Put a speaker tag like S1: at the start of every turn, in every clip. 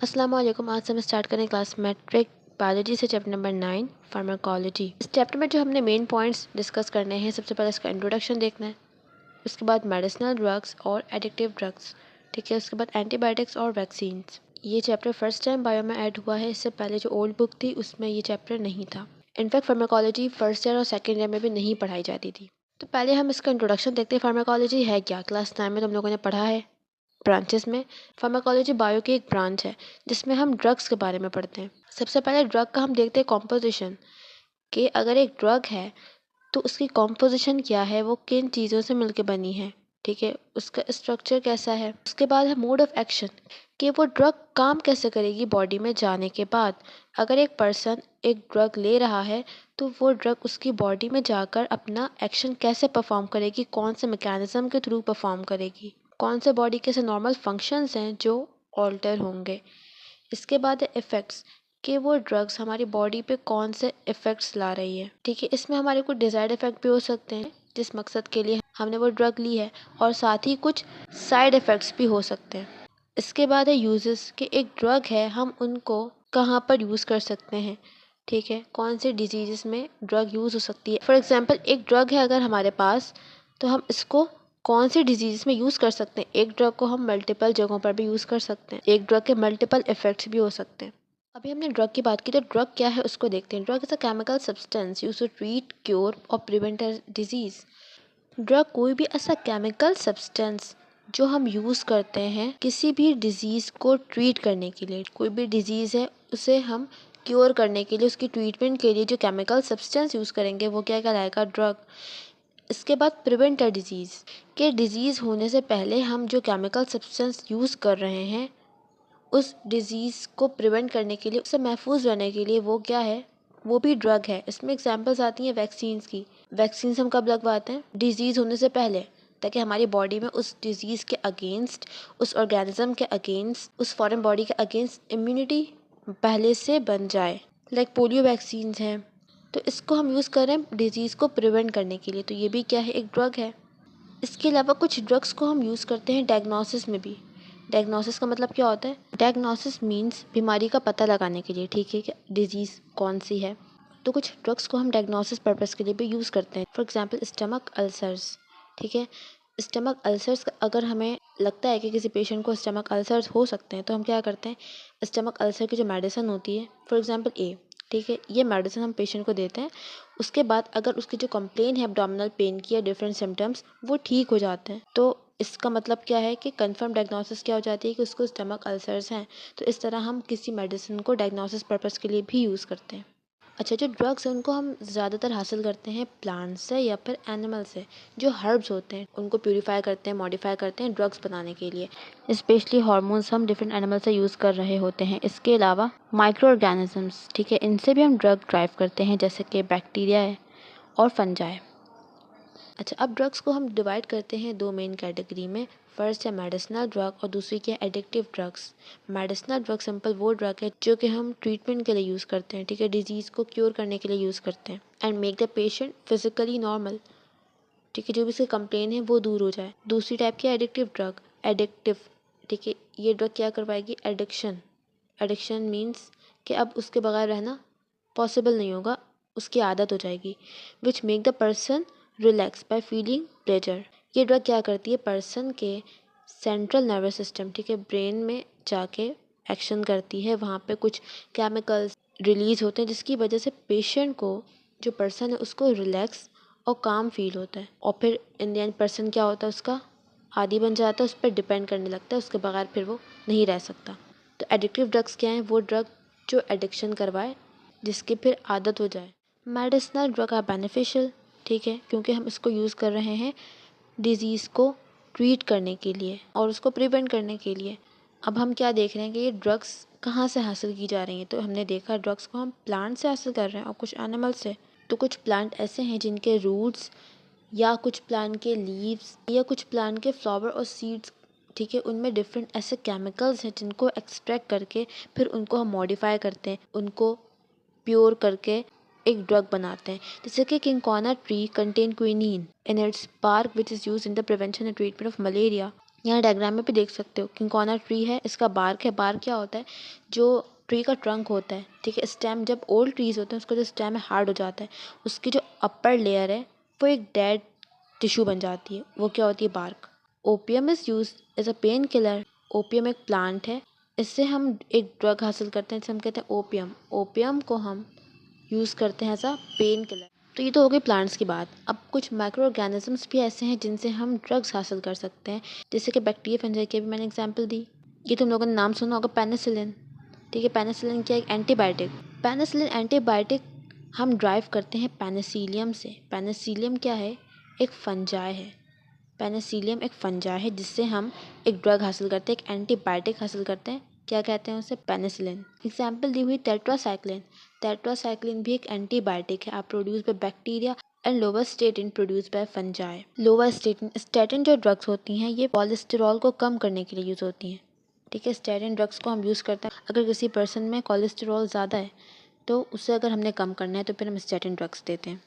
S1: अस्सलाम वालेकुम। आज से हम स्टार्ट करें क्लास मैट्रिक बायोलॉजी से चैप्टर नंबर 9 फार्माकोलॉजी। इस चैप्टर में जो हमने मेन पॉइंट्स डिस्कस करने हैं, सबसे पहले इसका इंट्रोडक्शन देखना है, उसके बाद मेडिसिनल ड्रग्स और एडिक्टिव ड्रग्स, ठीक है, उसके बाद एंटीबायोटिक्स और वैक्सीन्स। ये चैप्टर फर्स्ट टाइम बायो में ऐड हुआ है। इससे पहले जो ओल्ड बुक थी उसमें ये चैप्टर नहीं था। इनफैक्ट फार्माकोलॉजी फर्स्ट ईयर और सेकेंड ईयर में भी नहीं पढ़ाई जाती थी। तो पहले हम इसका इंट्रोडक्शन देखते हैं। फार्माकोलॉजी है क्या? क्लास 9 में हम लोगों ने पढ़ा है ब्रांचेस में। फार्माकोलॉजी बायो की एक ब्रांच है जिसमें हम ड्रग्स के बारे में पढ़ते हैं। सबसे पहले ड्रग का हम देखते हैं कॉम्पोजिशन, कि अगर एक ड्रग है तो उसकी कॉम्पोजिशन क्या है, वो किन चीज़ों से मिलकर बनी है, ठीक है, उसका स्ट्रक्चर कैसा है। उसके बाद है मोड ऑफ एक्शन, कि वो ड्रग काम कैसे करेगी बॉडी में जाने के बाद। अगर एक पर्सन एक ड्रग ले रहा है तो वो ड्रग उसकी बॉडी में जाकर अपना एक्शन कैसे परफॉर्म करेगी, कौन से मैकेनिज्म के थ्रू परफॉर्म करेगी, कौन से बॉडी के ऐसे नॉर्मल फंक्शंस हैं जो ऑल्टर होंगे। इसके बाद है इफ़ेक्ट्स, कि वो ड्रग्स हमारी बॉडी पे कौन से इफ़ेक्ट्स ला रही है, ठीक है। इसमें हमारे कुछ डिज़ायर्ड इफ़ेक्ट भी हो सकते हैं जिस मकसद के लिए हमने वो ड्रग ली है, और साथ ही कुछ साइड इफ़ेक्ट्स भी हो सकते हैं। इसके बाद है यूजेस, कि एक ड्रग है हम उनको कहाँ पर यूज़ कर सकते हैं, ठीक है, कौन से डिजीज़ में ड्रग यूज़ हो सकती है। फॉर एग्जांपल एक ड्रग है अगर हमारे पास, तो हम इसको कौन सी डिजीज़ में यूज़ कर सकते हैं। एक ड्रग को हम मल्टीपल जगहों पर भी यूज़ कर सकते हैं। एक ड्रग के मल्टीपल इफ़ेक्ट्स भी हो सकते हैं। अभी हमने ड्रग की बात की, तो ड्रग क्या है उसको देखते हैं। Drug is a chemical substance used to treat, cure और प्रिवेंट अ डिजीज़। ड्रग कोई भी ऐसा केमिकल सब्सटेंस जो हम यूज़ करते हैं किसी भी डिजीज़ को ट्रीट करने के लिए। कोई भी डिजीज़ है उसे हम क्योर करने के लिए, उसकी ट्रीटमेंट के लिए जो केमिकल सब्सटेंस यूज़ करेंगे वो क्या कहलाएगा? ड्रग। इसके बाद प्रिवेंट अ डिजीज़, के डिजीज़ होने से पहले हम जो केमिकल सब्सटेंस यूज़ कर रहे हैं उस डिज़ीज़ को प्रिवेंट करने के लिए, उससे महफूज रहने के लिए, वो क्या है? वो भी ड्रग है। इसमें एग्जांपल्स आती हैं वैक्सीन्स की। वैक्सीन्स हम कब लगवाते हैं? डिजीज़ होने से पहले, ताकि हमारी बॉडी में उस डिजीज़ के अगेंस्ट, उस ऑर्गेनिज्म के अगेंस्ट, उस फॉरेन बॉडी के अगेंस्ट इम्यूनिटी पहले से बन जाए। लाइक पोलियो वैक्सीन्स हैं, तो इसको हम यूज़ कर रहे हैं डिजीज़ को प्रिवेंट करने के लिए, तो ये भी क्या है? एक ड्रग है। इसके अलावा कुछ ड्रग्स को हम यूज़ करते हैं डायग्नोसिस में भी। डायग्नोसिस का मतलब क्या होता है? डायग्नोसिस मीन्स बीमारी का पता लगाने के लिए, ठीक है, कि डिजीज़ कौन सी है। तो कुछ ड्रग्स को हम डायग्नोसिस पर्पस के लिए भी यूज़ करते हैं। फॉर एग्जांपल स्टमक अल्सर्स, ठीक है। स्टमक अल्सर्स अगर हमें लगता है कि किसी पेशेंट को स्टमक अल्सर्स हो सकते हैं, तो हम क्या करते हैं, स्टमक अल्सर की जो मेडिसिन होती है, फॉर एग्जांपल ए, ठीक है, ये मेडिसिन हम पेशेंट को देते हैं। उसके बाद अगर उसकी जो कंप्लेन है एब्डोमिनल पेन की या डिफरेंट सिम्टम्स, वो ठीक हो जाते हैं, तो इसका मतलब क्या है कि कंफर्म डायग्नोसिस क्या हो जाती है कि उसको स्टमक अल्सर्स हैं। तो इस तरह हम किसी मेडिसिन को डायग्नोसिस पर्पस के लिए भी यूज़ करते हैं। अच्छा, जो ड्रग्स हैं उनको हम ज़्यादातर हासिल करते हैं प्लांट से या फिर एनिमल से। जो हर्ब्स होते हैं उनको प्यूरीफाई करते हैं, मॉडिफाई करते हैं ड्रग्स बनाने के लिए। स्पेशली हार्मोन्स हम डिफरेंट एनिमल से यूज़ कर रहे होते हैं। इसके अलावा माइक्रो ऑर्गेनिजम्स, ठीक है, इनसे भी हम ड्रग ड्राइव करते हैं, जैसे कि बैक्टीरिया है और फंजाई। अच्छा, अब ड्रग्स को हम डिवाइड करते हैं दो मेन कैटेगरी में। फर्स्ट है मेडिसिनल ड्रग और दूसरी क्या है? Addictive drugs. Medicinal drug simple वो ड्रग है जो कि हम ट्रीटमेंट के लिए यूज़ करते हैं, ठीक है, डिजीज़ को क्योर करने के लिए यूज़ करते हैं, and make the patient physically normal, ठीक है, जो भी इसकी कंप्लेन है वो दूर हो जाए। दूसरी टाइप की एडिक्टिव ड्रग, एडिक्टिव, ठीक है, ये ड्रग क्या करवाएगी? एडिक्शन। एडिक्शन मीन्स कि अब उसके बगैर रहना पॉसिबल नहीं होगा, उसकी आदत हो जाएगी। Which make the person relax by feeling pleasure. ये ड्रग क्या करती है? पर्सन के सेंट्रल नर्वस सिस्टम, ठीक है, ब्रेन में जाके एक्शन करती है। वहाँ पे कुछ केमिकल्स रिलीज होते हैं जिसकी वजह से पेशेंट को, जो पर्सन है, उसको रिलैक्स और काम फील होता है, और फिर इन द एंड पर्सन क्या होता है? उसका आदी बन जाता है, उस पर डिपेंड करने लगता है, उसके बगैर फिर वो नहीं रह सकता। तो एडिक्टिव ड्रग्स क्या हैं? वो ड्रग जो एडिक्शन करवाए, जिसकी फिर आदत हो जाए। मेडिसिनल ड्रग आर बेनिफिशियल, ठीक है, क्योंकि हम इसको यूज़ कर रहे हैं डिज़ीज़ को ट्रीट करने के लिए और उसको प्रिवेंट करने के लिए। अब हम क्या देख रहे हैं कि ये ड्रग्स कहाँ से हासिल की जा रही हैं। तो हमने देखा ड्रग्स को हम प्लांट से हासिल कर रहे हैं और कुछ एनिमल से। तो कुछ प्लांट ऐसे हैं जिनके रूट्स या कुछ प्लांट के लीव्स या कुछ प्लांट के फ्लावर और सीड्स, ठीक है, उनमें डिफरेंट ऐसे केमिकल्स हैं जिनको एक्सट्रैक्ट करके फिर उनको हम मॉडिफाई करते हैं, उनको प्योर करके एक ड्रग बनाते हैं। जैसे कि cinchona tree contain quinine in its bark which is use in the prevention and treatment of malaria. यहाँ डायग्राम में भी देख सकते हो किंकोना ट्री है, इसका बार्क है। बार्क क्या होता है? जो ट्री का ट्रंक होता है, ठीक है। स्टेम, जब ओल्ड ट्रीज होते हैं उसका जो स्टेम है हार्ड हो जाता है, उसकी जो अपर लेयर है वो एक डेड टिश्यू बन जाती है, वो क्या होती है? Bark. Opium is use as a painkiller. Opium एक प्लांट है, इससे हम एक ड्रग हासिल करते हैं जिसे हम कहते हैं ओपियम। ओपियम को हम यूज़ करते हैं एज अ पेन किलर। तो ये तो हो गई प्लांट्स की बात। अब कुछ माइक्रो ऑर्गेनिजम्स भी ऐसे हैं जिनसे हम ड्रग्स हासिल कर सकते हैं, जैसे कि बैक्टीरिया, फंजाई की भी मैंने एग्जांपल दी। ये तुम लोगों ने नाम सुना होगा, पेनिसिलिन। ठीक है, पेनिसिलिन क्या? एक एंटीबायोटिक। पेनिसिलिन एंटीबायोटिक हम ड्राइव करते हैं पेनिसिलियम से। पेनिसिलियम क्या है? एक फंजाई है। पेनिसिलियम एक फंजाई है जिससे हम एक ड्रग हासिल करते हैं, एक एंटीबायोटिक हासिल करते हैं। क्या कहते हैं उसे? पेनिसिलिन। एग्जाम्पल दी हुई टेट्रासाइक्लिन। टेट्रासाइक्लिन भी एक एंटीबायोटिक है, आप produce by bacteria and lovastatin produce by fungi. Lovastatin, statin जो ड्रग्स होती हैं ये कोलेस्टेरॉल को कम करने के लिए यूज़ होती हैं। ठीक है, स्टेटिन ड्रग्स को हम यूज़ करते हैं अगर किसी पर्सन में कोलेस्टेरॉल ज़्यादा है, तो उसे अगर हमने कम करना है तो फिर हम स्टेटिन ड्रग्स देते हैं।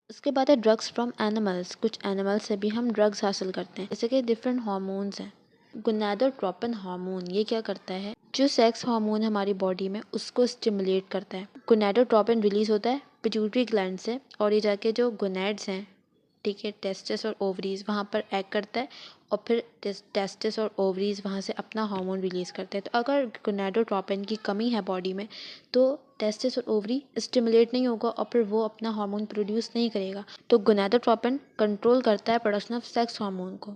S1: उसके बाद है ड्रग्स फ्रॉम एनिमल्स। कुछ एनिमल्स से भी हम ड्रग्स हासिल करते हैं, जैसे कि डिफरेंट हार्मोन्स हैं। गोनाडोट्रोपिन हार्मोन ये क्या करता है? जो सेक्स हार्मोन है हमारी बॉडी में उसको स्टिमुलेट करता है। गोनाडोट्रोपिन रिलीज होता है पिट्यूटरी ग्लैंड से, और ये जाके जो गोनैड्स हैं, ठीक है, टेस्टिस और ओवरीज, वहाँ पर एक्ट करता है, और फिर टेस्टिस और ओवरीज वहाँ से अपना हार्मोन रिलीज़ करते हैं। तो अगर गोनाडोट्रोपिन की कमी है बॉडी में तो टेस्टिस और ओवरी स्टिमुलेट नहीं होगा और फिर वो अपना हार्मोन प्रोड्यूस नहीं करेगा। तो गोनाडोट्रोपिन कंट्रोल करता है प्रोडक्शन ऑफ सेक्स हार्मोन को।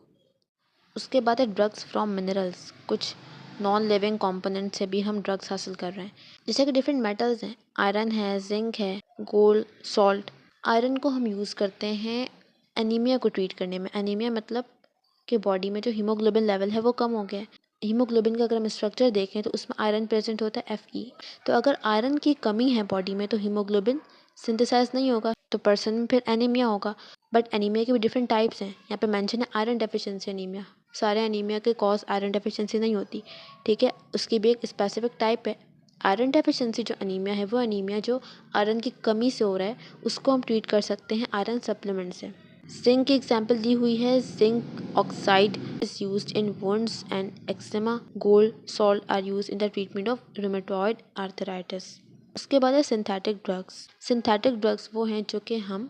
S1: उसके बाद है ड्रग्स फ्रॉम मिनरल्स। कुछ नॉन लिविंग कंपोनेंट से भी हम ड्रग्स हासिल कर रहे हैं, जैसे कि डिफरेंट मेटल्स हैं, आयरन है, जिंक है, गोल्ड, सॉल्ट। आयरन को हम यूज़ करते हैं एनीमिया को ट्रीट करने में। एनीमिया मतलब कि बॉडी में जो हीमोग्लोबिन लेवल है वो कम हो गया है। हीमोग्लोबिन का अगर हम स्ट्रक्चर देखें तो उसमें आयरन प्रेजेंट होता है, Fe। तो अगर आयरन की कमी है बॉडी में तो हीमोग्लोबिन सिंथेसाइज नहीं होगा, तो पर्सन में फिर एनीमिया होगा। बट एनीमिया के भी डिफरेंट टाइप्स हैं, यहाँ पे मेंशन है आयरन डेफिशिएंसी एनीमिया। सारे एनीमिया के कॉज आयरन डेफिशिएंसी नहीं होती, ठीक है, उसकी भी एक स्पेसिफिक टाइप है। आयरन डेफिशिएंसी जो अनीमिया है वो अनीमिया जो आयरन की कमी से हो रहा है, उसको हम ट्रीट कर सकते हैं आयरन सप्लीमेंट से। जिंक की एग्जाम्पल दी हुई है, zinc oxide is used in wounds and eczema. Gold, salt are used in the treatment of rheumatoid arthritis. उसके बाद है सिंथेटिक ड्रग्स। सिंथेटिक ड्रग्स वो हैं जो कि हम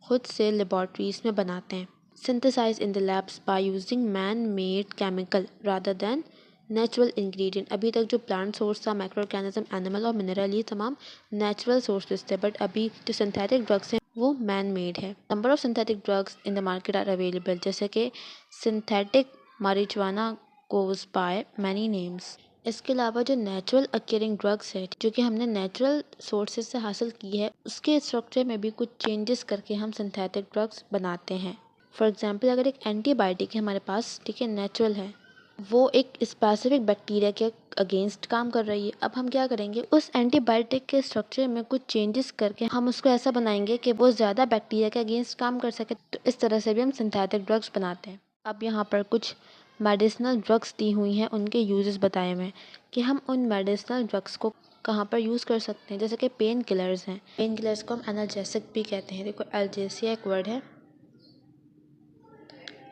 S1: खुद से लेबॉर्ट्रीज में बनाते हैं, synthesise in the labs by using man made chemical rather than natural ingredient. अभी तक जो प्लांट सोर्स था, माइक्रो ऑर्गेनिज्म, एनिमल और मिनरल, ये तमाम नेचुरल सोर्सेज थे, बट अभी जो सिंथेटिक ड्रग्स हैं वो मैन मेड है। Number of synthetic drugs in the market are available, जैसे कि synthetic marijuana goes by many names. इसके अलावा जो नेचुरल अक्यरिंग ड्रग्स है जो कि हमने नेचुरल सोर्सेज से हासिल की है, उसके स्ट्रक्चर में भी कुछ चेंजेस करके हम सिंथेटिक ड्रग्स बनाते हैं। फॉर एग्जांपल, अगर एक एंटीबायोटिक है हमारे पास, ठीक है, नेचुरल है, वो एक स्पेसिफिक बैक्टीरिया के अगेंस्ट काम कर रही है। अब हम क्या करेंगे, उस एंटीबायोटिक के स्ट्रक्चर में कुछ चेंजेस करके हम उसको ऐसा बनाएंगे कि वो ज़्यादा बैक्टीरिया के अगेंस्ट काम कर सके। तो इस तरह से भी हम सिंथेटिक ड्रग्स बनाते हैं। अब यहाँ पर कुछ मेडिसिनल ड्रग्स दी हुई हैं, उनके यूजेस बताए हुए हैं कि हम उन मेडिसिनल ड्रग्स को कहाँ पर यूज़ कर सकते हैं। जैसे कि पेन किलर्स हैं, पेन किलर्स को हम एनाल्जेसिक भी कहते हैं। देखो, एल्जेसिया एक वर्ड है,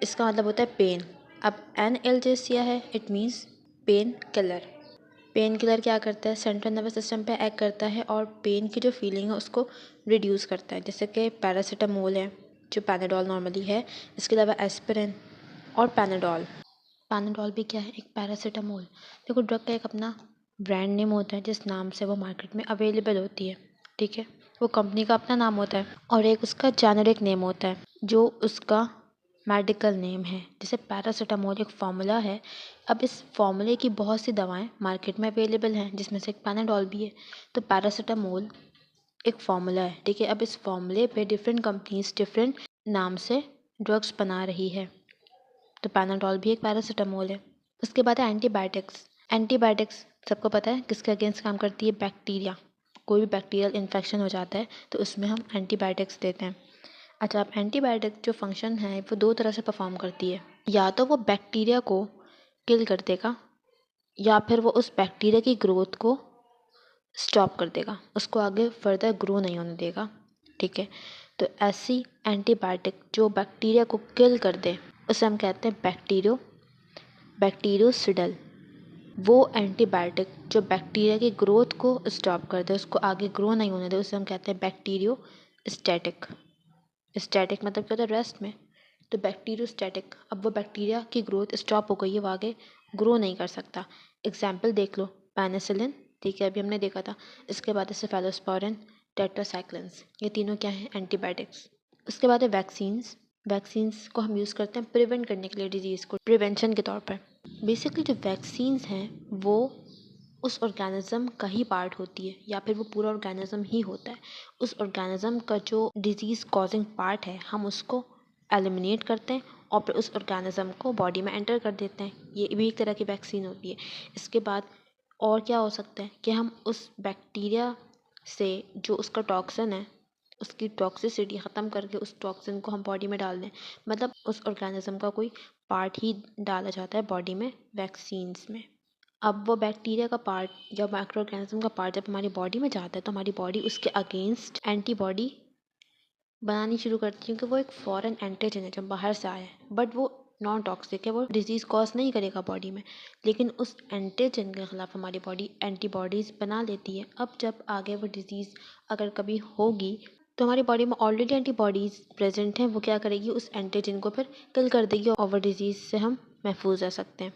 S1: इसका मतलब होता है पेन। अब एनाल्जेसिया है, it means pain killer. Pain killer क्या करता है? सेंट्रल नर्वस सिस्टम पे एक्ट करता है और पेन की जो फीलिंग है उसको रिड्यूस करता है, जैसे कि पैरासीटामोल है, जो पैनाडोल नॉर्मली है। इसके अलावा एस्पिरिन और पैनाडोल। पैनाडोल भी क्या है? एक पैरासीटामोल। देखो, ड्रग का एक अपना ब्रांड नेम होता है जिस नाम से वो मार्केट में अवेलेबल होती है, ठीक है, वो कंपनी का अपना नाम होता है, और एक उसका जेनेरिक नेम होता है जो उसका मेडिकल नेम है। जैसे पैरासीटामोल एक फार्मूला है। अब इस फार्मूले की बहुत सी दवाएं मार्केट में अवेलेबल हैं जिसमें से एक पैनाडोल भी है। तो पैरासीटामोल एक फार्मूला है, ठीक है। अब इस फार्मूले पे डिफरेंट कंपनीज डिफरेंट नाम से ड्रग्स बना रही है। तो पैनाडोल भी एक पैरासीटामोल है। उसके बाद है एंटीबायोटिक्स। एंटीबायोटिक्स सबको पता है किसके अगेंस्ट काम करती है? बैक्टीरिया। कोई भी बैक्टीरियल इन्फेक्शन हो जाता है तो उसमें हम एंटीबायोटिक्स देते हैं। अच्छा, अब एंटीबायोटिक जो फंक्शन है वो दो तरह से परफॉर्म करती है। या तो वो बैक्टीरिया को किल कर देगा, या फिर वो उस बैक्टीरिया की ग्रोथ को स्टॉप कर देगा, उसको आगे फर्दर ग्रो नहीं होने देगा, ठीक है। तो ऐसी एंटीबायोटिक जो बैक्टीरिया को किल कर दे उसे हम कहते हैं बैक्टीरियो बैक्टीरियोसिडल, वो एंटीबायोटिक जो बैक्टीरिया की ग्रोथ को स्टॉप करता है, उसको आगे ग्रो नहीं होने दे, उसे हम कहते हैं बैक्टीरियोस्टैटिक। स्टैटिक मतलब क्या होता है, रेस्ट में। तो बैक्टीरियोस्टैटिक, अब वो बैक्टीरिया की ग्रोथ स्टॉप हो गई है, वो आगे ग्रो नहीं कर सकता। एग्जाम्पल देख लो, पेनिसिलिन, ठीक है, अभी हमने देखा था। इसके बाद है सेफेलोस्पोरिन, टेट्रासाइक्लिन्स, ये तीनों क्या हैं, एंटीबायोटिक्स। उसके बाद है वैक्सीन्स। वैक्सीन्स को हम यूज़ करते हैं प्रिवेंट करने के लिए, डिजीज़ को प्रिवेंशन के तौर पर। बेसिकली जो वैक्सीन्स हैं वो उस ऑर्गेनिज्म का ही पार्ट होती है, या फिर वो पूरा ऑर्गेनिज्म ही होता है। उस ऑर्गेनिज्म का जो डिजीज़ कॉजिंग पार्ट है, हम उसको एलिमिनेट करते हैं और फिर उस ऑर्गेनिज्म को बॉडी में एंटर कर देते हैं। ये भी एक तरह की वैक्सीन होती है। इसके बाद और क्या हो सकता है कि हम उस बैक्टीरिया से जो उसका टॉक्सिन है, उसकी टॉक्सिसिटी ख़त्म करके उस टॉक्सिन को हम बॉडी में डाल दें। मतलब उस ऑर्गेनिज्म का कोई पार्ट ही डाला जाता है बॉडी में वैक्सीन्स में। अब वो बैक्टीरिया का पार्ट, जब माइक्रो ऑर्गेनिज्म का पार्ट जब हमारी बॉडी में जाता है, तो हमारी बॉडी उसके अगेंस्ट एंटीबॉडी बनानी शुरू करती है, क्योंकि वो एक फॉरेन एंटीजन है जब बाहर से आया है, बट वो नॉन टॉक्सिक है, वो डिजीज़ कॉज नहीं करेगा बॉडी में, लेकिन उस एंटीजन के ख़िलाफ़ हमारी बॉडी एंटीबॉडीज़ बना लेती है। अब जब आगे वो डिज़ीज़ अगर कभी होगी, तो हमारी बॉडी में ऑलरेडी एंटीबॉडीज़ प्रेजेंट हैं, वो क्या करेगी, उस एंटीजन को फिर किल कर देगी और वो डिज़ीज़ से हम महफूज रह सकते हैं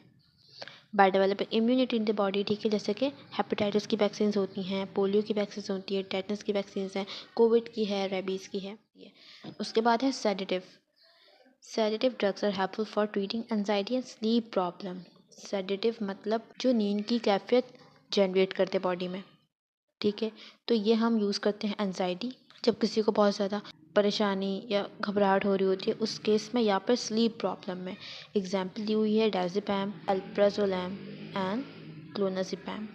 S1: by developing immunity in the body. ठीक है, जैसे कि हेपेटाइटिस की वैक्सीन होती हैं, पोलियो की वैक्सीन होती है, टेटनस की वैक्सीन हैं, कोविड की है, रेबीज़ की है। उसके बाद है sedative. Sedative drugs are helpful for treating anxiety and sleep problem. Sedative मतलब जो नींद की कैफियत जनरेट करते बॉडी में। ठीक है, तो ये हम यूज़ करते हैं एंजाइटी, जब किसी को बहुत ज़्यादा परेशानी या घबराहट हो रही होती है उस केस में, या फिर स्लीप प्रॉब्लम में। एग्जाम्पल दी हुई है डायज़ेपैम, अल्प्राजोलैम एंड क्लोनाज़ेपैम।